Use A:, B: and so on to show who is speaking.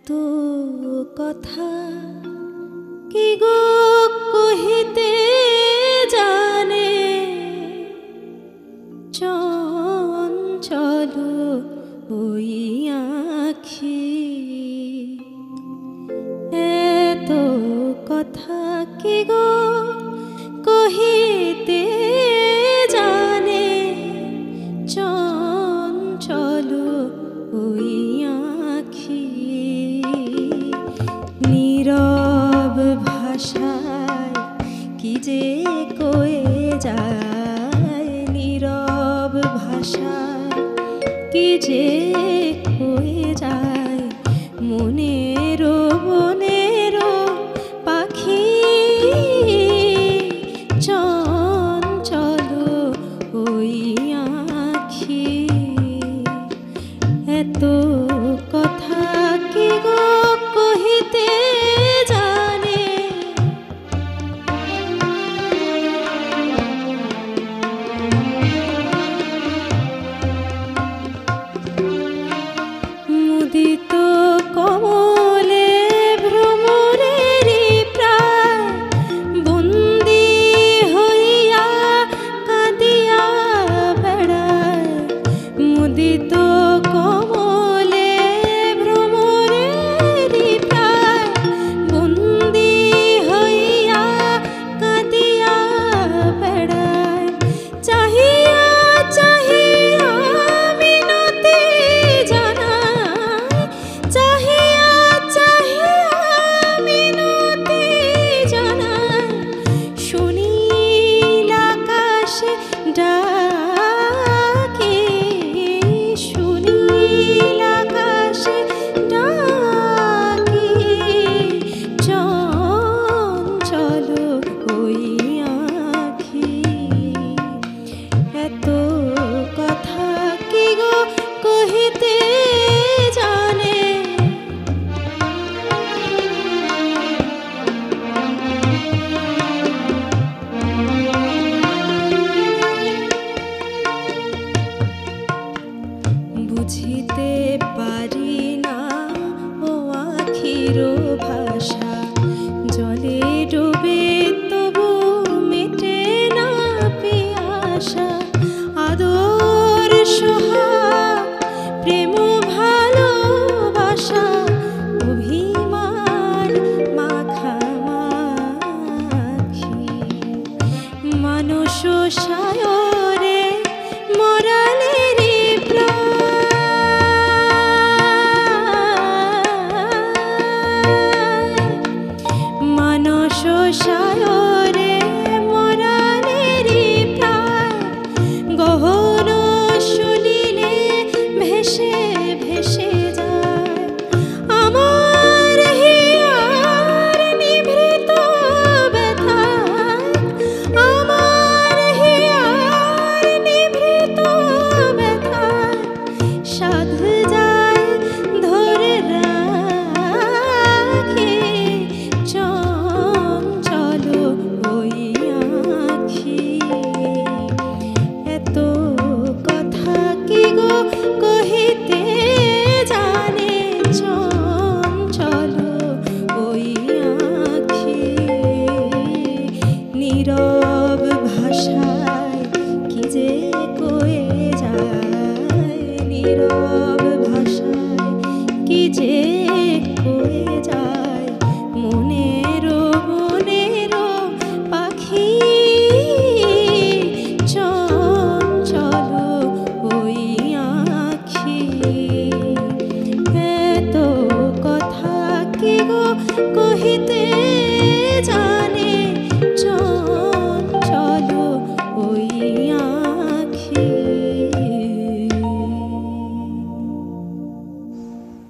A: এত কথা কি গো কহিতে জানে চঞ্চল ওই আখি। এত কথা কি গো কহিতে জানে চঞ্চল ওই আখি। নীরব ভাষায় কি যে কয়ে যায়, নীরব ভাষায় কি যে কয়ে যায় মনেরও বনেরও পাখি। চঞ্চল ওই আখি। এত কথা কি গো কহিতে জানে মুদিত কমলে ভ্রমরেরই প্রায় বন্দী হইয়া কাঁদিয়া বেড়ায়। মুদিত কমলে ভ্রমরেরই প্রায় বন্দী হইয়া কাঁদিয়া বেড়ায়। চাহিয়া চাহিয়া মিনতি জানায়, চাহিয়া চাহিয়া মিনতি জানায়। শুনিল আকাশে ডাকে, শুনিল আকাশে ডাকে। চঞ্চল ওই আখি। এত কথা কি গো কহিতে জানে বুঝিতে পারি না ও আখির ভাষা। জলে ডুবে তবু মেটে না পিয়াসা। আদর সোহাগ প্রেম ভালোবাসা অভিমান মাখামাখি। মানস সায়রে মরালেরই প্রায়। মানস সায়রে মরালেরই প্রায়। গহন শুনিলে ভেসে ভেসে যায় আমার হিয়ার নিভৃত ব্যথায়। আমার হিয়ার নিভৃত ব্যথায় সাধ যায় ধরে রাখে। চঞ্চল ওই আখি। এত কথা কি গো কহিতে জানে চঞ্চল ওই আখি। নীরব